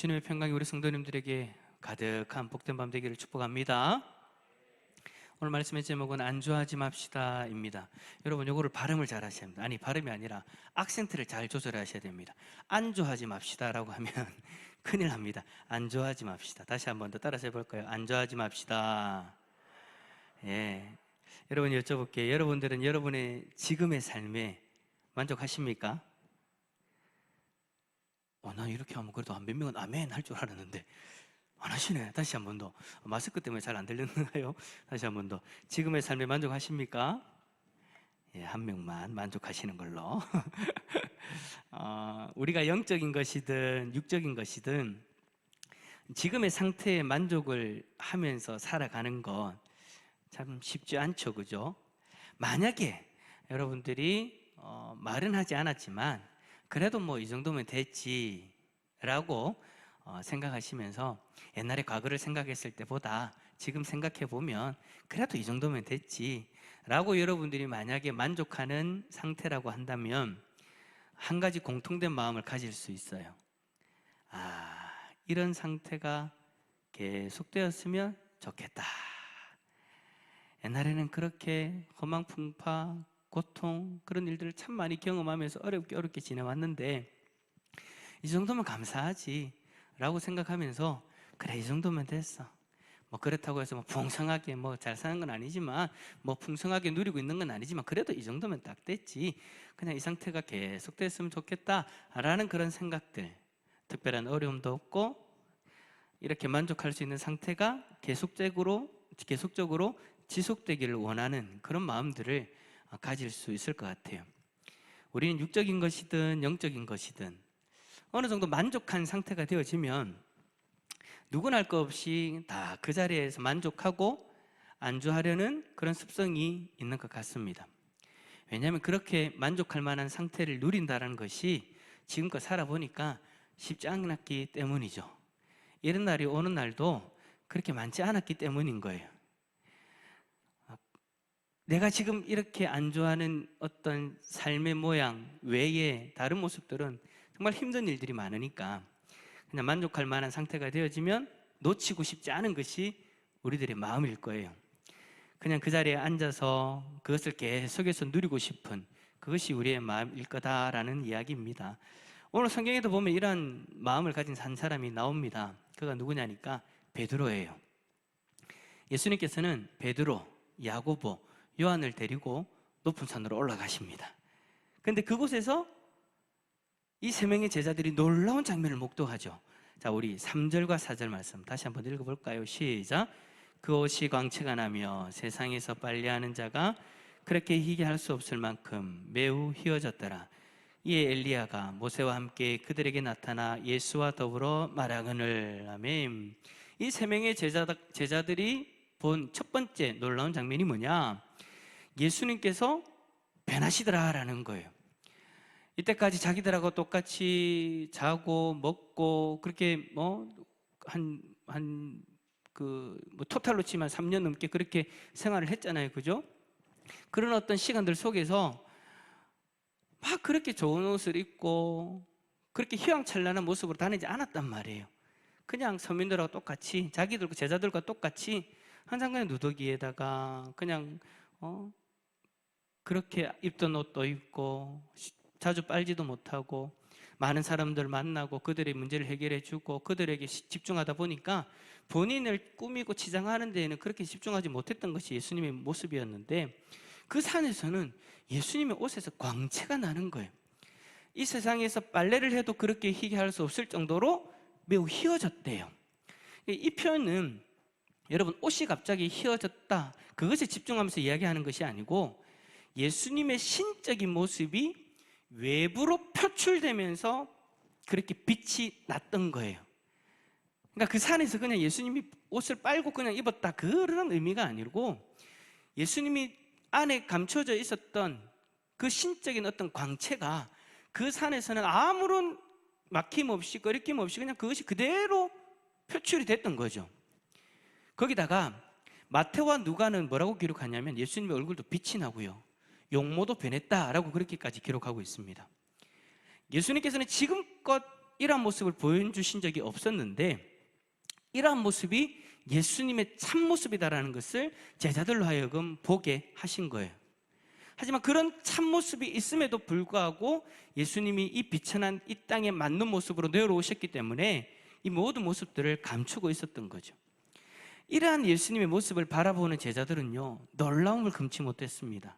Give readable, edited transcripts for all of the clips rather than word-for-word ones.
주님의 평강이 우리 성도님들에게 가득한 복된 밤 되기를 축복합니다. 오늘 말씀의 제목은 안주하지 맙시다입니다. 여러분, 이거를 발음을 잘 하셔야 합니다. 아니, 발음이 아니라 악센트를 잘 조절하셔야 됩니다. 안주하지 맙시다라고 하면 큰일 납니다. 안주하지 맙시다. 다시 한 번 더 따라서 해볼까요? 안주하지 맙시다. 예, 여러분, 여쭤볼게요. 여러분들은 여러분의 지금의 삶에 만족하십니까? 나 이렇게 하면 그래도 몇 명은 아멘 할 줄 알았는데 안 하시네. 다시 한 번 더. 마스크 때문에 잘 안 들리는가요? 다시 한 번 더. 지금의 삶에 만족하십니까? 예, 한 명만 만족하시는 걸로. 우리가 영적인 것이든 육적인 것이든 지금의 상태에 만족을 하면서 살아가는 건 참 쉽지 않죠, 그죠? 만약에 여러분들이 말은 하지 않았지만 그래도 뭐 이 정도면 됐지라고 생각하시면서 옛날에 과거를 생각했을 때보다 지금 생각해 보면 그래도 이 정도면 됐지라고 여러분들이 만약에 만족하는 상태라고 한다면 한 가지 공통된 마음을 가질 수 있어요. 이런 상태가 계속되었으면 좋겠다. 옛날에는 그렇게 허망풍파, 고통, 그런 일들을 참 많이 경험하면서 어렵게 지내왔는데 이 정도면 감사하지 라고 생각하면서 그래, 이 정도면 됐어. 뭐 그렇다고 해서 뭐 풍성하게 뭐 잘 사는 건 아니지만 뭐 풍성하게 누리고 있는 건 아니지만 그래도 이 정도면 딱 됐지. 그냥 이 상태가 계속 됐으면 좋겠다 라는 그런 생각들, 특별한 어려움도 없고 이렇게 만족할 수 있는 상태가 계속적으로 지속되기를 원하는 그런 마음들을 가질 수 있을 것 같아요. 우리는 육적인 것이든 영적인 것이든 어느 정도 만족한 상태가 되어지면 누구나 할 것 없이 다 그 자리에서 만족하고 안주하려는 그런 습성이 있는 것 같습니다. 왜냐하면 그렇게 만족할 만한 상태를 누린다는 것이 지금껏 살아보니까 쉽지 않았기 때문이죠. 이런 날이 오는 날도 그렇게 많지 않았기 때문인 거예요. 내가 지금 이렇게 안주하는 어떤 삶의 모양 외에 다른 모습들은 정말 힘든 일들이 많으니까 그냥 만족할 만한 상태가 되어지면 놓치고 싶지 않은 것이 우리들의 마음일 거예요. 그냥 그 자리에 앉아서 그것을 계속해서 누리고 싶은 그것이 우리의 마음일 거다라는 이야기입니다. 오늘 성경에도 보면 이러한 마음을 가진 한 사람이 나옵니다. 그가 누구냐니까 베드로예요. 예수님께서는 베드로, 야고보, 요한을 데리고 높은 산으로 올라가십니다. 그런데 그곳에서 이 세 명의 제자들이 놀라운 장면을 목도하죠. 자, 우리 3절과 4절 말씀 다시 한번 읽어볼까요? 시작. 그 옷이 광채가 나며 세상에서 빨래하는 자가 그렇게 희게 할 수 없을 만큼 매우 휘어졌더라. 이에 엘리야가 모세와 함께 그들에게 나타나 예수와 더불어 말하거늘. 아멘. 이 세 명의 제자들이 본 첫 번째 놀라운 장면이 뭐냐? 예수님께서 변하시더라라는 거예요. 이때까지 자기들하고 똑같이 자고 먹고 그렇게 토탈로 치면 3년 넘게 그렇게 생활을 했잖아요, 그죠? 그런 어떤 시간들 속에서 막 그렇게 좋은 옷을 입고 그렇게 휘황찬란한 모습으로 다니지 않았단 말이에요. 그냥 서민들하고 똑같이 자기들 제자들과 똑같이 항상 그냥 누더기에다가 그냥 그렇게 입던 옷도 입고 자주 빨지도 못하고 많은 사람들 만나고 그들의 문제를 해결해 주고 그들에게 집중하다 보니까 본인을 꾸미고 치장하는 데에는 그렇게 집중하지 못했던 것이 예수님의 모습이었는데 그 산에서는 예수님의 옷에서 광채가 나는 거예요. 이 세상에서 빨래를 해도 그렇게 희게 할 수 없을 정도로 매우 휘어졌대요. 이 표현은 여러분, 옷이 갑자기 휘어졌다 그것에 집중하면서 이야기하는 것이 아니고 예수님의 신적인 모습이 외부로 표출되면서 그렇게 빛이 났던 거예요. 그러니까 그 산에서 그냥 예수님이 옷을 빨고 그냥 입었다 그런 의미가 아니고 예수님이 안에 감춰져 있었던 그 신적인 어떤 광채가 그 산에서는 아무런 막힘 없이 거리낌 없이 그냥 그것이 그대로 표출이 됐던 거죠. 거기다가 마태와 누가는 뭐라고 기록하냐면 예수님의 얼굴도 빛이 나고요, 용모도 변했다라고 그렇게까지 기록하고 있습니다. 예수님께서는 지금껏 이러한 모습을 보여주신 적이 없었는데 이러한 모습이 예수님의 참모습이다라는 것을 제자들로 하여금 보게 하신 거예요. 하지만 그런 참모습이 있음에도 불구하고 예수님이 이 비천한 이 땅에 맞는 모습으로 내려오셨기 때문에 이 모든 모습들을 감추고 있었던 거죠. 이러한 예수님의 모습을 바라보는 제자들은요, 놀라움을 금치 못했습니다.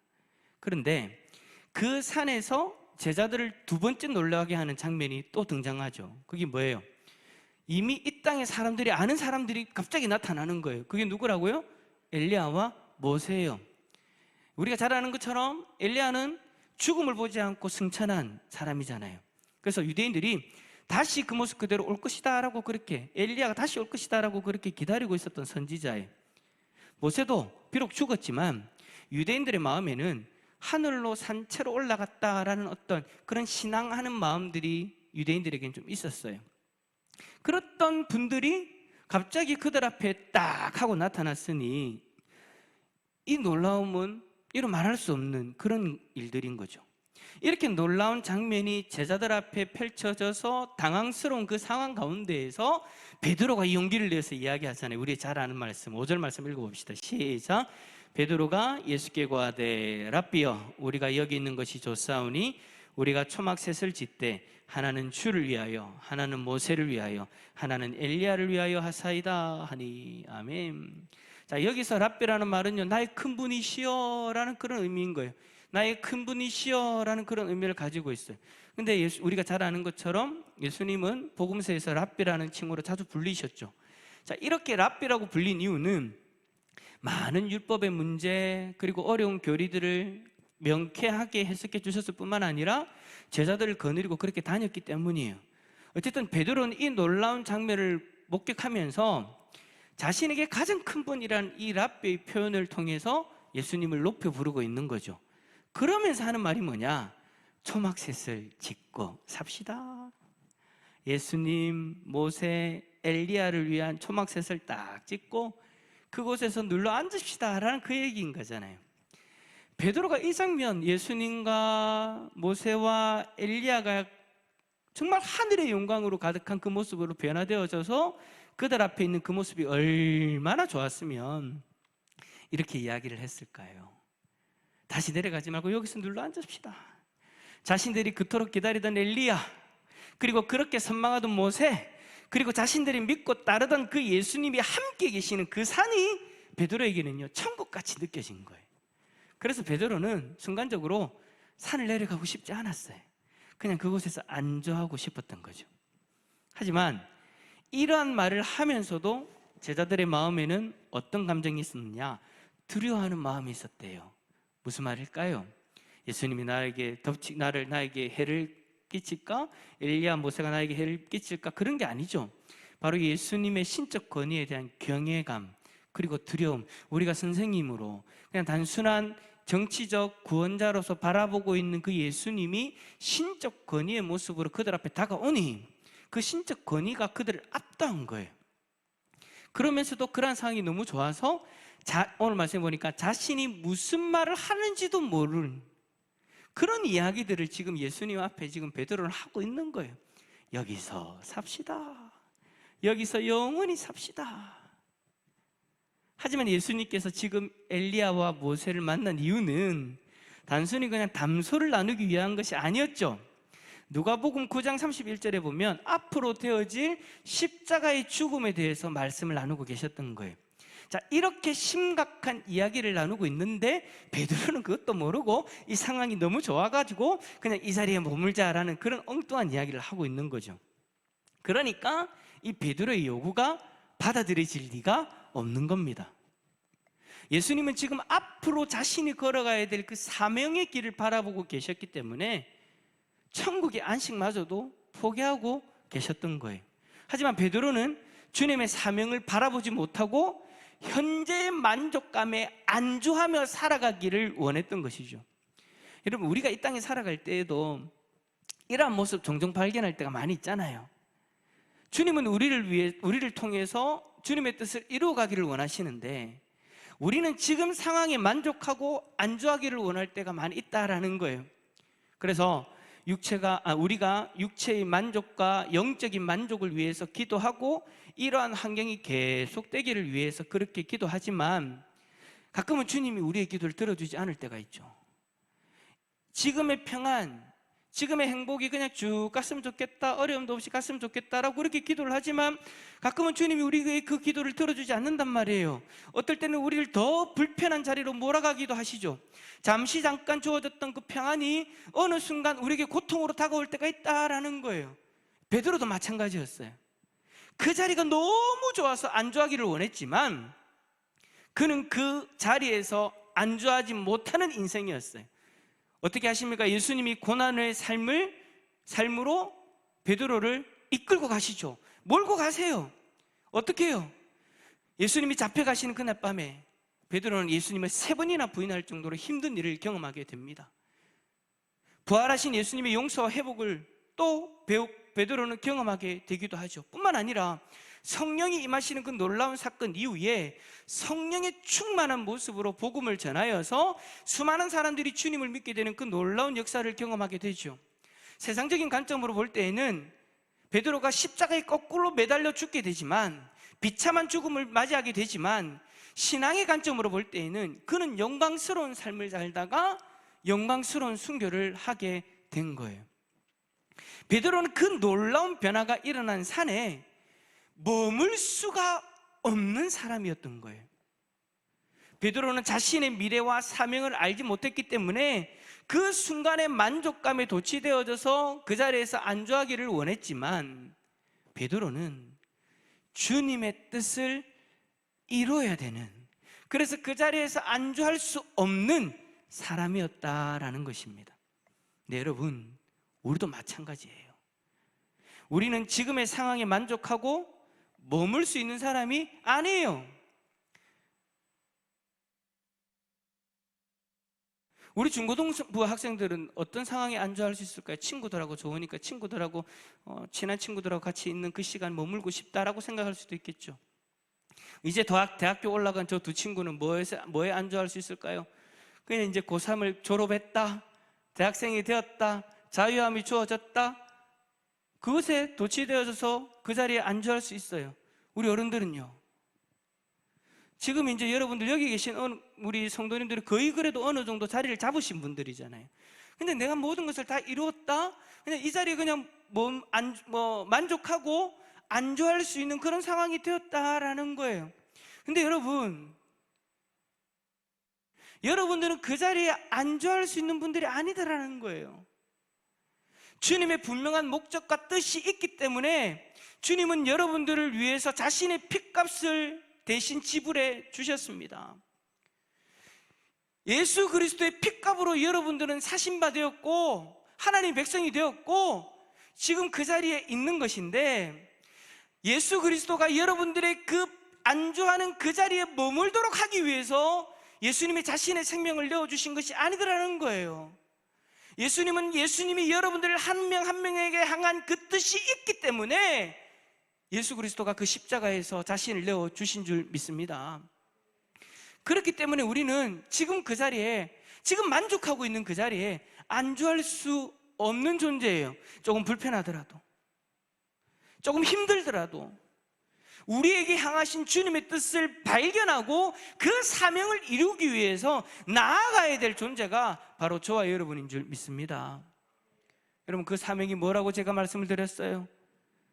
그런데 그 산에서 제자들을 두 번째 놀라게 하는 장면이 또 등장하죠. 그게 뭐예요? 이미 이 땅에 사람들이 아는 사람들이 갑자기 나타나는 거예요. 그게 누구라고요? 엘리야와 모세예요. 우리가 잘 아는 것처럼 엘리야는 죽음을 보지 않고 승천한 사람이잖아요. 그래서 유대인들이 다시 그 모습 그대로 올 것이다 라고, 그렇게 엘리야가 다시 올 것이다 라고 그렇게 기다리고 있었던 선지자예요. 모세도 비록 죽었지만 유대인들의 마음에는 하늘로 산채로 올라갔다라는 어떤 그런 신앙하는 마음들이 유대인들에게는 좀 있었어요. 그랬던 분들이 갑자기 그들 앞에 딱 하고 나타났으니 이 놀라움은 이루 말할 수 없는 그런 일들인 거죠. 이렇게 놀라운 장면이 제자들 앞에 펼쳐져서 당황스러운 그 상황 가운데에서 베드로가 이 용기를 내서 이야기하잖아요. 우리 잘 아는 말씀 5절 말씀 읽어봅시다. 시작. 베드로가 예수께 고하되 랍비여 우리가 여기 있는 것이 좋사오니 우리가 초막셋을 짓되 하나는 주를 위하여 하나는 모세를 위하여 하나는 엘리야를 위하여 하사이다 하니. 아멘. 자, 여기서 랍비라는 말은요, 나의 큰 분이시여 라는 그런 의미인 거예요. 나의 큰 분이시여 라는 그런 의미를 가지고 있어요. 근데 우리가 잘 아는 것처럼 예수님은 복음서에서 랍비라는 칭호로 자주 불리셨죠. 자, 이렇게 랍비라고 불린 이유는 많은 율법의 문제 그리고 어려운 교리들을 명쾌하게 해석해 주셨을 뿐만 아니라 제자들을 거느리고 그렇게 다녔기 때문이에요. 어쨌든 베드로는 이 놀라운 장면을 목격하면서 자신에게 가장 큰 분이라는 이 랍비의 표현을 통해서 예수님을 높여 부르고 있는 거죠. 그러면서 하는 말이 뭐냐? 초막셋을 짓고 삽시다. 예수님, 모세, 엘리야를 위한 초막셋을 딱 짓고 그곳에서 눌러 앉읍시다 라는 그 얘기인 거잖아요. 베드로가 이 장면, 예수님과 모세와 엘리야가 정말 하늘의 영광으로 가득한 그 모습으로 변화되어져서 그들 앞에 있는 그 모습이 얼마나 좋았으면 이렇게 이야기를 했을까요? 다시 내려가지 말고 여기서 눌러 앉읍시다. 자신들이 그토록 기다리던 엘리야, 그리고 그렇게 선망하던 모세, 그리고 자신들이 믿고 따르던 그 예수님이 함께 계시는 그 산이 베드로에게는요, 천국같이 느껴진 거예요. 그래서 베드로는 순간적으로 산을 내려가고 싶지 않았어요. 그냥 그곳에서 안주하고 싶었던 거죠. 하지만 이러한 말을 하면서도 제자들의 마음에는 어떤 감정이 있었느냐? 두려워하는 마음이 있었대요. 무슨 말일까요? 예수님이 나에게 해를 끼칠까? 엘리야 모세가 나에게 해를 끼칠까? 그런 게 아니죠. 바로 예수님의 신적 권위에 대한 경외감 그리고 두려움. 우리가 선생님으로 그냥 단순한 정치적 구원자로서 바라보고 있는 그 예수님이 신적 권위의 모습으로 그들 앞에 다가오니 그 신적 권위가 그들을 압도한 거예요. 그러면서도 그러한 상황이 너무 좋아서 오늘 말씀 보니까 자신이 무슨 말을 하는지도 모르는 그런 이야기들을 지금 예수님 앞에 지금 베드로는 하고 있는 거예요. 여기서 삽시다. 여기서 영원히 삽시다. 하지만 예수님께서 지금 엘리야와 모세를 만난 이유는 단순히 그냥 담소를 나누기 위한 것이 아니었죠. 누가복음 9장 31절에 보면 앞으로 되어질 십자가의 죽음에 대해서 말씀을 나누고 계셨던 거예요. 자, 이렇게 심각한 이야기를 나누고 있는데 베드로는 그것도 모르고 이 상황이 너무 좋아가지고 그냥 이 자리에 머물자라는 그런 엉뚱한 이야기를 하고 있는 거죠. 그러니까 이 베드로의 요구가 받아들여질 리가 없는 겁니다. 예수님은 지금 앞으로 자신이 걸어가야 될 그 사명의 길을 바라보고 계셨기 때문에 천국의 안식마저도 포기하고 계셨던 거예요. 하지만 베드로는 주님의 사명을 바라보지 못하고 현재의 만족감에 안주하며 살아가기를 원했던 것이죠. 여러분, 우리가 이 땅에 살아갈 때에도 이러한 모습 종종 발견할 때가 많이 있잖아요. 주님은 우리를 통해서 주님의 뜻을 이루어가기를 원하시는데 우리는 지금 상황에 만족하고 안주하기를 원할 때가 많이 있다라는 거예요. 그래서 우리가 육체의 만족과 영적인 만족을 위해서 기도하고 이러한 환경이 계속되기를 위해서 그렇게 기도하지만 가끔은 주님이 우리의 기도를 들어주지 않을 때가 있죠. 지금의 평안, 지금의 행복이 그냥 쭉 갔으면 좋겠다, 어려움도 없이 갔으면 좋겠다라고 그렇게 기도를 하지만 가끔은 주님이 우리의 그 기도를 들어주지 않는단 말이에요. 어떨 때는 우리를 더 불편한 자리로 몰아가기도 하시죠. 잠깐 주어졌던 그 평안이 어느 순간 우리에게 고통으로 다가올 때가 있다라는 거예요. 베드로도 마찬가지였어요. 그 자리가 너무 좋아서 안주하기를 원했지만 그는 그 자리에서 안주하지 못하는 인생이었어요. 어떻게 하십니까? 예수님이 고난의 삶으로 베드로를 이끌고 가시죠. 몰고 가세요. 어떻게 해요? 예수님이 잡혀가시는 그날 밤에 베드로는 예수님을 3번이나 부인할 정도로 힘든 일을 경험하게 됩니다. 부활하신 예수님의 용서와 회복을 또 베드로는 경험하게 되기도 하죠. 뿐만 아니라 성령이 임하시는 그 놀라운 사건 이후에 성령의 충만한 모습으로 복음을 전하여서 수많은 사람들이 주님을 믿게 되는 그 놀라운 역사를 경험하게 되죠. 세상적인 관점으로 볼 때에는 베드로가 십자가에 거꾸로 매달려 죽게 되지만, 비참한 죽음을 맞이하게 되지만, 신앙의 관점으로 볼 때에는 그는 영광스러운 삶을 살다가 영광스러운 순교를 하게 된 거예요. 베드로는 그 놀라운 변화가 일어난 산에 머물 수가 없는 사람이었던 거예요. 베드로는 자신의 미래와 사명을 알지 못했기 때문에 그 순간의 만족감에 도취되어져서 그 자리에서 안주하기를 원했지만, 베드로는 주님의 뜻을 이루어야 되는, 그래서 그 자리에서 안주할 수 없는 사람이었다라는 것입니다. 네, 여러분, 우리도 마찬가지예요. 우리는 지금의 상황에 만족하고 머물 수 있는 사람이 아니에요. 우리 중고등부 학생들은 어떤 상황에 안주할 수 있을까요? 친구들하고 좋으니까 친구들하고 친한 친구들하고 같이 있는 그 시간 머물고 싶다라고 생각할 수도 있겠죠. 이제 대학교 올라간 저 두 친구는 뭐에 안주할 수 있을까요? 그냥 이제 고3을 졸업했다, 대학생이 되었다, 자유함이 주어졌다, 그것에 도취되어져서 그 자리에 안주할 수 있어요. 우리 어른들은요, 지금 이제 여러분들 여기 계신 우리 성도님들이 거의 그래도 어느 정도 자리를 잡으신 분들이잖아요. 근데 내가 모든 것을 다 이루었다, 그냥 이 자리에 그냥 만족하고 안주할 수 있는 그런 상황이 되었다라는 거예요. 근데 여러분들은 그 자리에 안주할 수 있는 분들이 아니더라는 거예요. 주님의 분명한 목적과 뜻이 있기 때문에 주님은 여러분들을 위해서 자신의 핏값을 대신 지불해 주셨습니다. 예수 그리스도의 핏값으로 여러분들은 사신바 되었고 하나님의 백성이 되었고 지금 그 자리에 있는 것인데, 예수 그리스도가 여러분들의 그 안주하는 그 자리에 머물도록 하기 위해서 예수님이 자신의 생명을 내어주신 것이 아니더라는 거예요. 예수님이 여러분들 한 명 한 명에게 향한 그 뜻이 있기 때문에 예수 그리스도가 그 십자가에서 자신을 내어주신 줄 믿습니다. 그렇기 때문에 우리는 지금 그 자리에, 지금 만족하고 있는 그 자리에 안주할 수 없는 존재예요. 조금 불편하더라도, 조금 힘들더라도 우리에게 향하신 주님의 뜻을 발견하고 그 사명을 이루기 위해서 나아가야 될 존재가 바로 저와 여러분인 줄 믿습니다. 여러분, 그 사명이 뭐라고 제가 말씀을 드렸어요?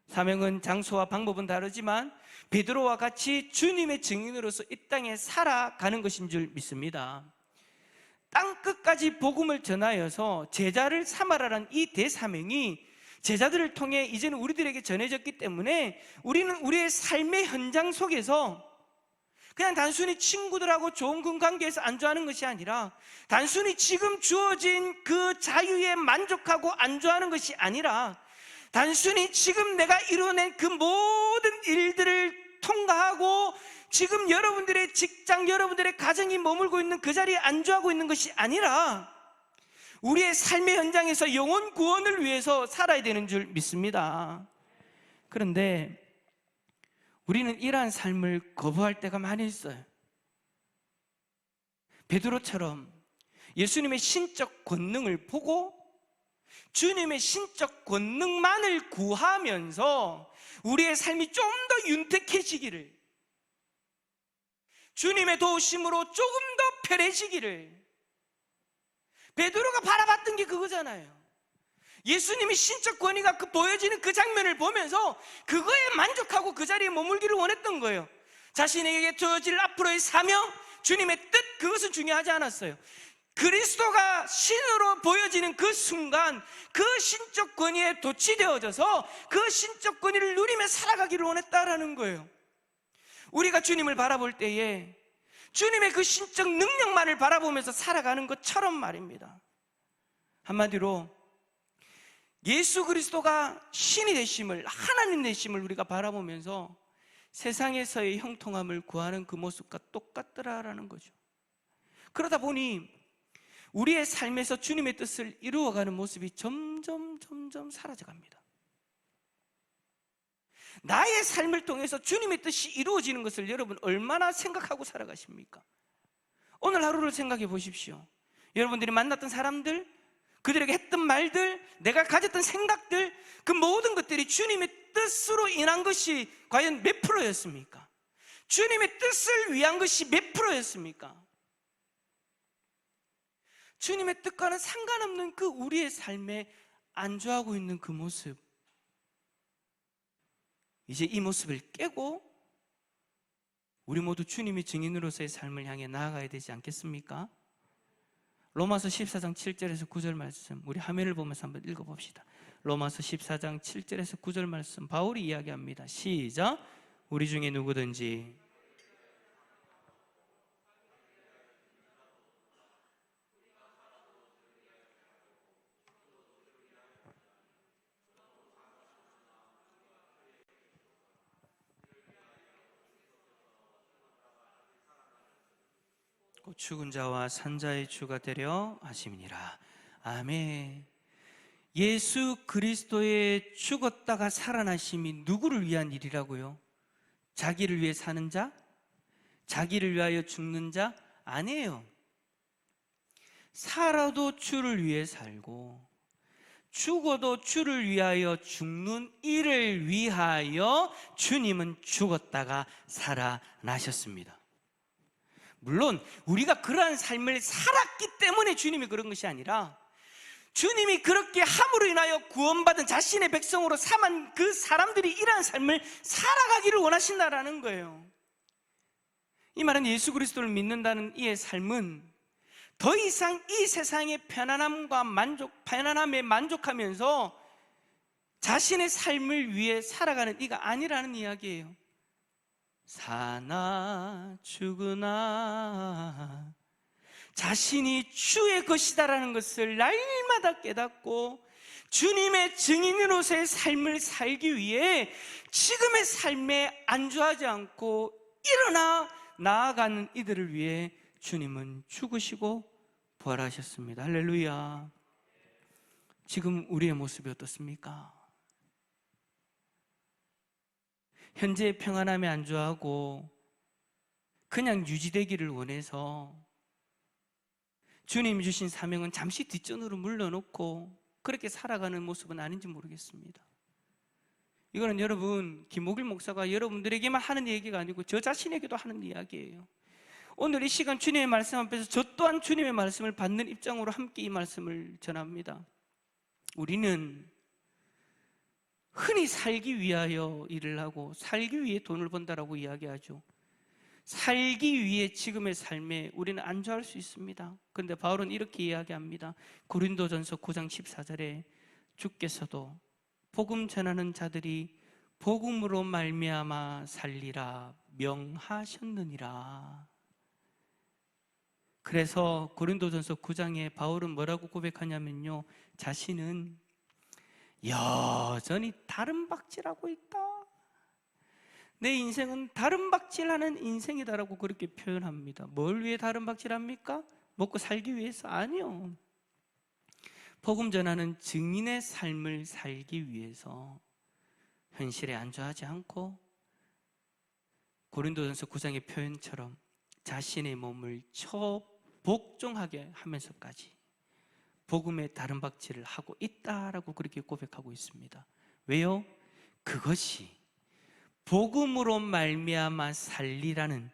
사명은 장소와 방법은 다르지만 베드로와 같이 주님의 증인으로서 이 땅에 살아가는 것인 줄 믿습니다. 땅끝까지 복음을 전하여서 제자를 삼아라라는 이 대사명이 제자들을 통해 이제는 우리들에게 전해졌기 때문에 우리는 우리의 삶의 현장 속에서 그냥 단순히 친구들하고 좋은 그 관계에서 안주하는 것이 아니라, 단순히 지금 주어진 그 자유에 만족하고 안주하는 것이 아니라, 단순히 지금 내가 이뤄낸 그 모든 일들을 통과하고 지금 여러분들의 직장, 여러분들의 가정이 머물고 있는 그 자리에 안주하고 있는 것이 아니라 우리의 삶의 현장에서 영혼 구원을 위해서 살아야 되는 줄 믿습니다. 그런데 우리는 이러한 삶을 거부할 때가 많이 있어요. 베드로처럼 예수님의 신적 권능을 보고 주님의 신적 권능만을 구하면서 우리의 삶이 좀 더 윤택해지기를, 주님의 도우심으로 조금 더 편해지기를. 베드로가 바라봤던 게 그거잖아요. 예수님이 신적 권위가 보여지는 그 장면을 보면서 그거에 만족하고 그 자리에 머물기를 원했던 거예요. 자신에게 주어질 앞으로의 사명, 주님의 뜻, 그것은 중요하지 않았어요. 그리스도가 신으로 보여지는 그 순간 그 신적 권위에 도취되어져서 그 신적 권위를 누리며 살아가기를 원했다라는 거예요. 우리가 주님을 바라볼 때에 주님의 그 신적 능력만을 바라보면서 살아가는 것처럼 말입니다. 한마디로 예수 그리스도가 신이 되심을, 하나님 되심을 우리가 바라보면서 세상에서의 형통함을 구하는 그 모습과 똑같더라라는 거죠. 그러다 보니 우리의 삶에서 주님의 뜻을 이루어가는 모습이 점점 사라져갑니다. 나의 삶을 통해서 주님의 뜻이 이루어지는 것을 여러분 얼마나 생각하고 살아가십니까? 오늘 하루를 생각해 보십시오. 여러분들이 만났던 사람들, 그들에게 했던 말들, 내가 가졌던 생각들, 그 모든 것들이 주님의 뜻으로 인한 것이 과연 몇 프로였습니까? 주님의 뜻을 위한 것이 몇 프로였습니까? 주님의 뜻과는 상관없는 그 우리의 삶에 안주하고 있는 그 모습, 이제 이 모습을 깨고 우리 모두 주님의 증인으로서의 삶을 향해 나아가야 되지 않겠습니까? 로마서 14장 7절에서 9절 말씀, 우리 화면을 보면서 한번 읽어봅시다. 로마서 14장 7절에서 9절 말씀, 바울이 이야기합니다. 시작. 우리 중에 누구든지 죽은 자와 산 자의 주가 되려 하심이니라. 아멘. 예수 그리스도의 죽었다가 살아나심이 누구를 위한 일이라고요? 자기를 위해 사는 자? 자기를 위하여 죽는 자? 아니에요. 살아도 주를 위해 살고 죽어도 주를 위하여 죽는 이를 위하여 주님은 죽었다가 살아나셨습니다. 물론 우리가 그러한 삶을 살았기 때문에 주님이 그런 것이 아니라 주님이 그렇게 함으로 인하여 구원받은 자신의 백성으로 삼은 그 사람들이 이러한 삶을 살아가기를 원하신다라는 거예요. 이 말은 예수 그리스도를 믿는다는 이의 삶은 더 이상 이 세상의 편안함에 만족하면서 자신의 삶을 위해 살아가는 이가 아니라는 이야기예요. 사나 죽으나 자신이 주의 것이다라는 것을 날마다 깨닫고 주님의 증인으로서의 삶을 살기 위해 지금의 삶에 안주하지 않고 일어나 나아가는 이들을 위해 주님은 죽으시고 부활하셨습니다. 할렐루야. 지금 우리의 모습이 어떻습니까? 현재의 평안함에 안주하고 그냥 유지되기를 원해서 주님이 주신 사명은 잠시 뒷전으로 물러놓고 그렇게 살아가는 모습은 아닌지 모르겠습니다. 이거는 여러분, 김목일 목사가 여러분들에게만 하는 얘기가 아니고 저 자신에게도 하는 이야기예요. 오늘 이 시간 주님의 말씀 앞에서 저 또한 주님의 말씀을 받는 입장으로 함께 이 말씀을 전합니다. 우리는 흔히 살기 위하여 일을 하고 살기 위해 돈을 번다라고 이야기하죠. 살기 위해 지금의 삶에 우리는 안주할 수 있습니다. 그런데 바울은 이렇게 이야기합니다. 고린도전서 9장 14절에 주께서도 복음 전하는 자들이 복음으로 말미암아 살리라 명하셨느니라. 그래서 고린도전서 9장에 바울은 뭐라고 고백하냐면요, 자신은 여전히 다름박질하고 있다. 내 인생은 다름박질하는 인생이다라고 그렇게 표현합니다. 뭘 위해 다름박질합니까? 먹고 살기 위해서? 아니요. 복음 전하는 증인의 삶을 살기 위해서 현실에 안주하지 않고 고린도전서 9장의 표현처럼 자신의 몸을 복종하게 하면서까지 복음의 다른 박치를 하고 있다라고 그렇게 고백하고 있습니다. 왜요? 그것이 복음으로 말미암아 살리라는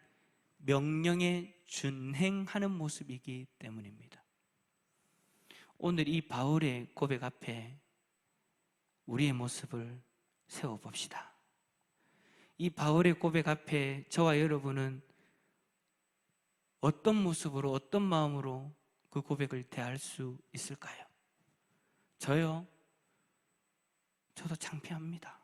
명령에 준행하는 모습이기 때문입니다. 오늘 이 바울의 고백 앞에 우리의 모습을 세워봅시다. 이 바울의 고백 앞에 저와 여러분은 어떤 모습으로, 어떤 마음으로 그 고백을 대할 수 있을까요? 저도 창피합니다.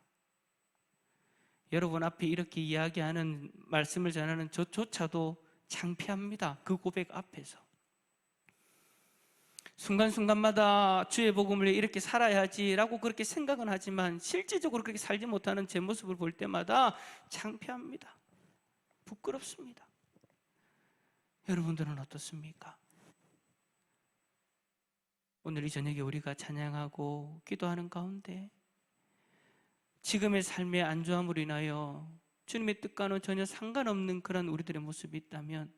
여러분 앞에 이렇게 이야기하는, 말씀을 전하는 저조차도 창피합니다. 그 고백 앞에서. 순간순간마다 주의 복음을 이렇게 살아야지라고 그렇게 생각은 하지만 실질적으로 그렇게 살지 못하는 제 모습을 볼 때마다 창피합니다. 부끄럽습니다. 여러분들은 어떻습니까? 오늘 이 저녁에 우리가 찬양하고 기도하는 가운데 지금의 삶의 안주함으로 인하여 주님의 뜻과는 전혀 상관없는 그런 우리들의 모습이 있다면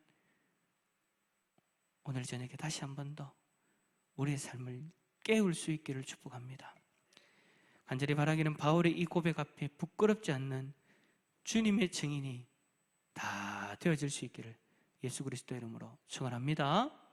오늘 저녁에 다시 한 번 더 우리의 삶을 깨울 수 있기를 축복합니다. 간절히 바라기는 바울의 이 고백 앞에 부끄럽지 않는 주님의 증인이 다 되어질 수 있기를 예수 그리스도의 이름으로 축원합니다.